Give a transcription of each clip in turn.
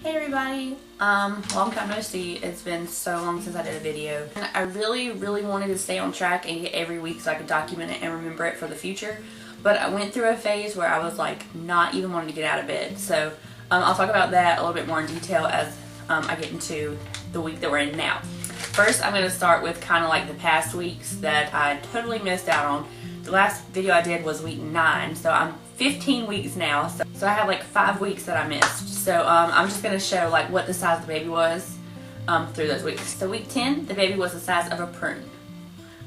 Hey everybody, long time no see. It's been so long since I did a video. And I really wanted to stay on track and get every week so I could document it and remember it for the future. But I went through a phase where I was like not even wanting to get out of bed. So I'll talk about that a little bit more in detail as I get into the week that we're in now. First, I'm going to start with kind of like the past weeks that I totally missed out on. The last video I did was week 9, so I'm 15 weeks now, so I have like 5 weeks that I missed. So I'm just going to show like what the size of the baby was through those weeks. So week 10, the baby was the size of a prune.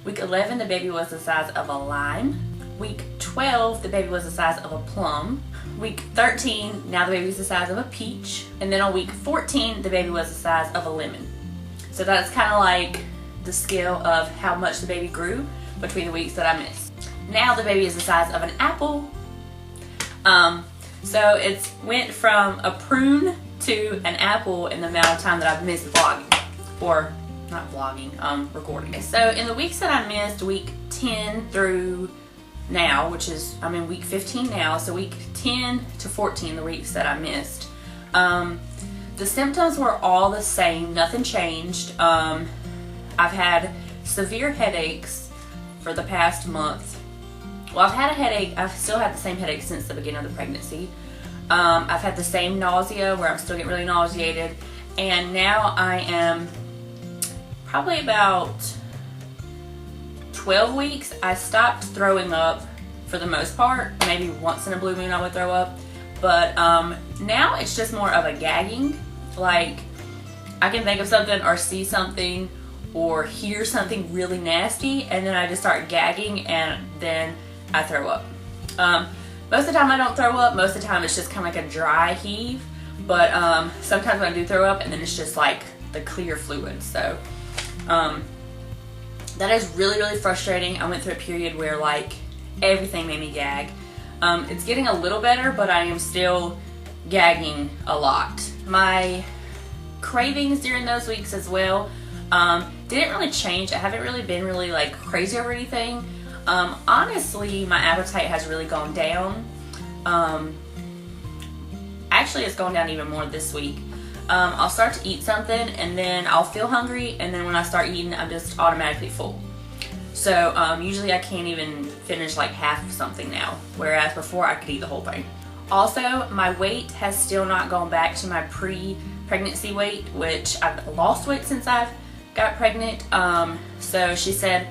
Week 11, the baby was the size of a lime. Week 12, the baby was the size of a plum. Week 13, now the baby's the size of a peach. And then on week 14, the baby was the size of a lemon. So that's kind of like the scale of how much the baby grew between the weeks that I missed. Now the baby is the size of an apple. So it's went from a prune to an apple in the amount of time that I've missed vlogging. Or, not vlogging, recording. So in the weeks that I missed, week 10 through now, which is, I'm in week 15 now, so week 10 to 14, the weeks that I missed. The symptoms were all the same, nothing changed. I've had severe headaches for the past month. Well, I've had a headache. I've still had the same headache since the beginning of the pregnancy. I've had the same nausea where I'm still getting really nauseated. And now I am probably about 12 weeks. I stopped throwing up for the most part. Maybe once in a blue moon I would throw up. But now it's just more of a gagging. Like, I can think of something or see something or hear something really nasty, and then I just start gagging, and then I throw up. Most of the time I don't throw up. Most of the time it's just kind of like a dry heave. But sometimes when I do throw up, and then it's just like the clear fluid. So that is really frustrating. I went through a period where like everything made me gag. It's getting a little better, but I am still gagging a lot. My cravings during those weeks as well didn't really change. I haven't really been really like crazy over anything. Honestly, my appetite has really gone down. Actually, it's gone down even more this week. I'll start to eat something and then I'll feel hungry, and then when I start eating, I'm just automatically full. So usually I can't even finish like half of something now, whereas before I could eat the whole thing. Also, my weight has still not gone back to my pre-pregnancy weight, which I've lost weight since I've got pregnant. So she said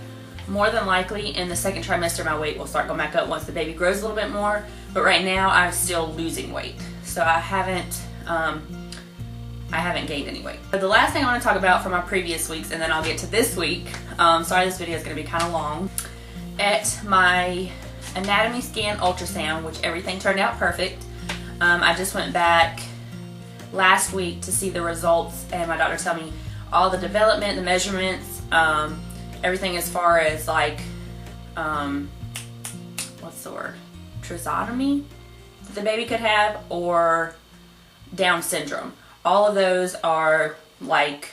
more than likely in the second trimester my weight will start going back up once the baby grows a little bit more, but right now I'm still losing weight. So I haven't gained any weight. But the last thing I want to talk about from my previous weeks, and then I'll get to this week. Sorry, this video is going to be kind of long. At my anatomy scan ultrasound, which everything turned out perfect. I just went back last week to see the results, and my doctor told me all the development, the measurements, everything as far as like, what's the word? Trisomy that the baby could have, or Down syndrome. All of those are like,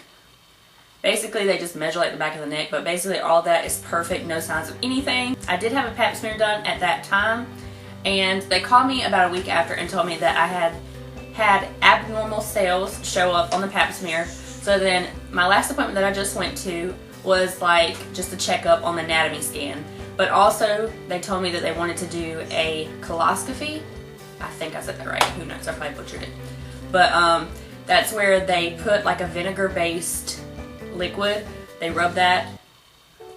basically they just measure like the back of the neck, but basically all that is perfect, no signs of anything. I did have a pap smear done at that time, and they called me about a week after and told me that I had abnormal cells show up on the pap smear. So then my last appointment that I just went to was like just a checkup on the anatomy scan, but also they told me that they wanted to do a coloscopy. I think I said that right, who knows, I probably butchered it. But that's where they put like a vinegar based liquid. They rub that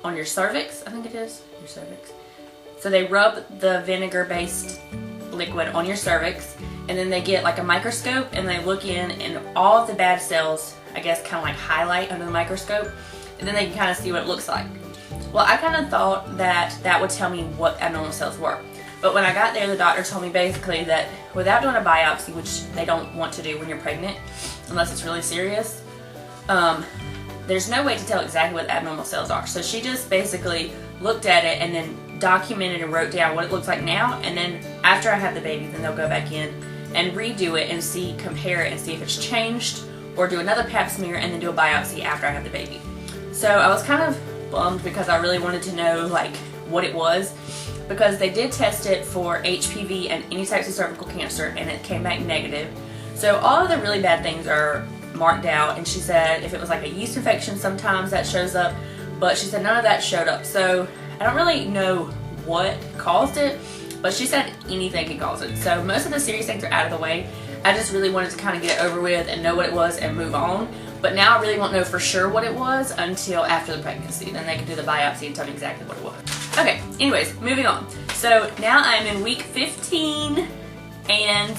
on your cervix, I think it is, your cervix. So they rub the vinegar based liquid on your cervix, and then they get like a microscope and they look in, and all of the bad cells, I guess, kind of like highlight under the microscope, and then they can kind of see what it looks like. Well, I kind of thought that that would tell me what abnormal cells were. But when I got there, the doctor told me basically that without doing a biopsy, which they don't want to do when you're pregnant, unless it's really serious, there's no way to tell exactly what abnormal cells are. So she just basically looked at it and then documented and wrote down what it looks like now, and then after I have the baby, then they'll go back in and redo it and see, compare it and see if it's changed, or do another pap smear and then do a biopsy after I have the baby. So I was kind of bummed because I really wanted to know like what it was, because they did test it for HPV and any types of cervical cancer, and it came back negative. So all of the really bad things are marked out, and she said if it was like a yeast infection, sometimes that shows up, but she said none of that showed up. So I don't really know what caused it, but she said anything can cause it. So most of the serious things are out of the way. I just really wanted to kind of get it over with and know what it was and move on. But now I really won't know for sure what it was until after the pregnancy. Then they can do the biopsy and tell me exactly what it was. Okay, anyways, moving on. So now I'm in week 15 and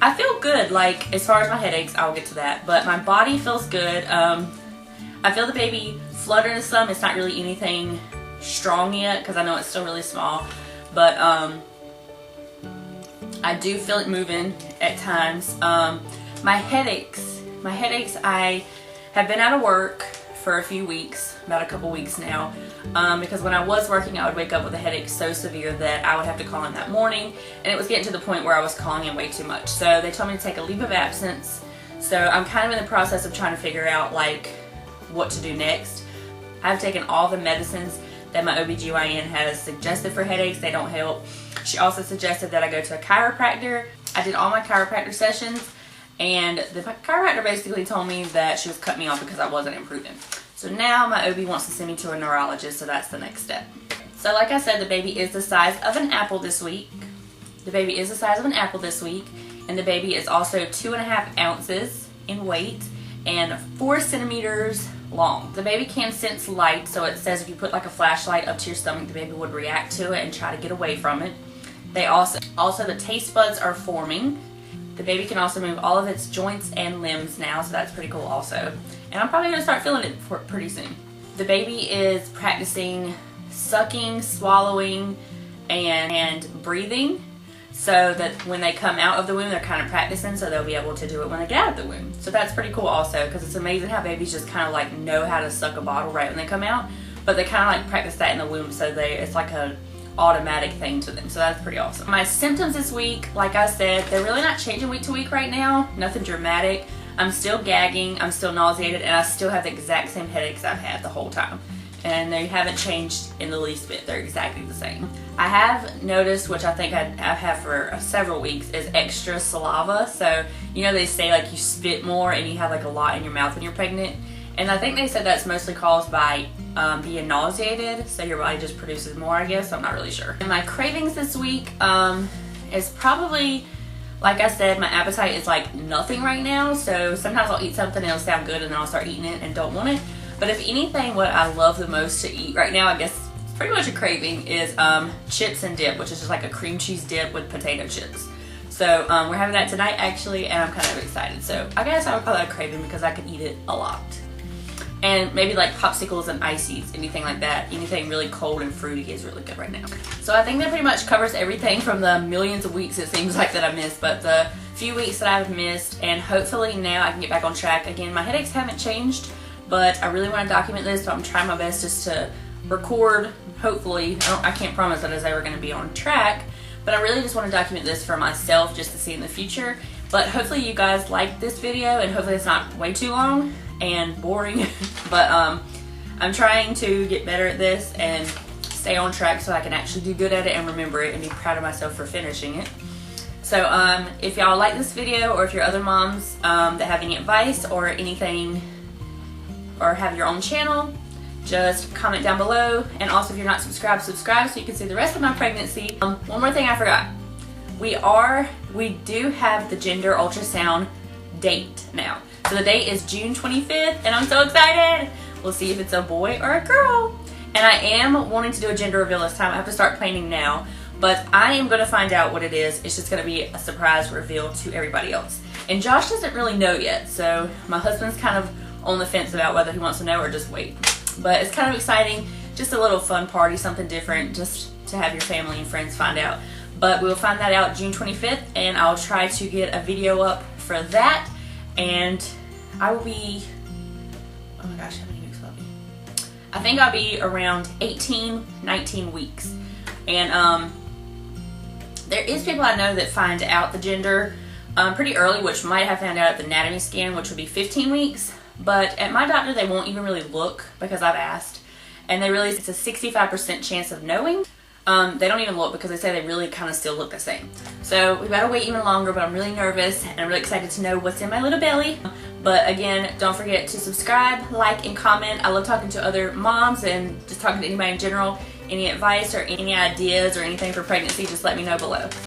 I feel good. Like, as far as my headaches, I'll get to that. But my body feels good. I feel the baby fluttering some. It's not really anything strong yet because I know it's still really small. But I do feel it moving at times. My headaches, I have been out of work for a few weeks, about a couple weeks now, because when I was working I would wake up with a headache so severe that I would have to call in that morning, and it was getting to the point where I was calling in way too much. So they told me to take a leave of absence. So I'm kind of in the process of trying to figure out like what to do next. I've taken all the medicines that my OBGYN has suggested for headaches. They don't help. She also suggested that I go to a chiropractor. I did all my chiropractor sessions, and the chiropractor basically told me that she was cutting me off because I wasn't improving. So now my OB wants to send me to a neurologist, so that's the next step. So like I said, the baby is the size of an apple this week. The baby is the size of an apple this week, and the baby is also 2.5 ounces in weight and 4 centimeters long. The baby can sense light, so it says if you put like a flashlight up to your stomach, the baby would react to it and try to get away from it. They also the taste buds are forming. The baby can also move all of its joints and limbs now, so that's pretty cool also. And I'm probably gonna start feeling it pretty soon. The baby is practicing sucking, swallowing, and breathing, so that when they come out of the womb, they're kind of practicing, so they'll be able to do it when they get out of the womb. So that's pretty cool also, because it's amazing how babies just kind of like know how to suck a bottle right when they come out, but they kind of like practice that in the womb, so it's like a automatic thing to them. So that's pretty awesome. My symptoms this week, like I said, they're really not changing week to week right now. Nothing dramatic. I'm still gagging, I'm still nauseated, and I still have the exact same headaches I've had the whole time. And they haven't changed in the least bit. They're exactly the same. I have noticed, which I think I've had for several weeks, is extra saliva. So, you know, they say like you spit more and you have like a lot in your mouth when you're pregnant. And I think they said that's mostly caused by being nauseated. So your body just produces more, I guess. I'm not really sure. And my cravings this week is probably, like I said, my appetite is like nothing right now. So sometimes I'll eat something and it'll sound good and then I'll start eating it and don't want it. But if anything, what I love the most to eat right now, I guess it's pretty much a craving, is chips and dip, which is just like a cream cheese dip with potato chips. So we're having that tonight actually, and I'm kind of excited. So I guess I would call that a craving because I could eat it a lot. And maybe like popsicles and ices, anything like that. Anything really cold and fruity is really good right now. So I think that pretty much covers everything from the millions of weeks it seems like that I missed, but the few weeks that I've missed, and hopefully now I can get back on track. Again, my headaches haven't changed, but I really want to document this, so I'm trying my best just to record. Hopefully, I can't promise that it's ever going to be on track, but I really just want to document this for myself just to see in the future. But hopefully you guys like this video, and hopefully it's not way too long and boring. But I'm trying to get better at this and stay on track so I can actually do good at it and remember it and be proud of myself for finishing it. So if y'all like this video, or if you're other moms that have any advice or anything, or have your own channel, just comment down below. And also if you're not subscribed, subscribe so you can see the rest of my pregnancy. One more thing I forgot. We do have the gender ultrasound date now. So the date is June 25th, and I'm so excited. We'll see if it's a boy or a girl. And I am wanting to do a gender reveal this time. I have to start planning now, but I am gonna find out what it is. It's just gonna be a surprise reveal to everybody else. And Josh doesn't really know yet, so my husband's kind of on the fence about whether he wants to know or just wait. But it's kind of exciting, just a little fun party, something different, just to have your family and friends find out. But we'll find that out June 25th, and I'll try to get a video up for that. And I will be, oh my gosh, how many weeks will I be? I think I'll be around 18, 19 weeks. And there is people I know that find out the gender pretty early, which might have found out at the anatomy scan, which would be 15 weeks. But at my doctor, they won't even really look because I've asked. And it's a 65% chance of knowing. They don't even look because they say they really kind of still look the same. So we've got to wait even longer, but I'm really nervous and I'm really excited to know what's in my little belly. But again, don't forget to subscribe, like, and comment. I love talking to other moms and just talking to anybody in general. Any advice or any ideas or anything for pregnancy, just let me know below.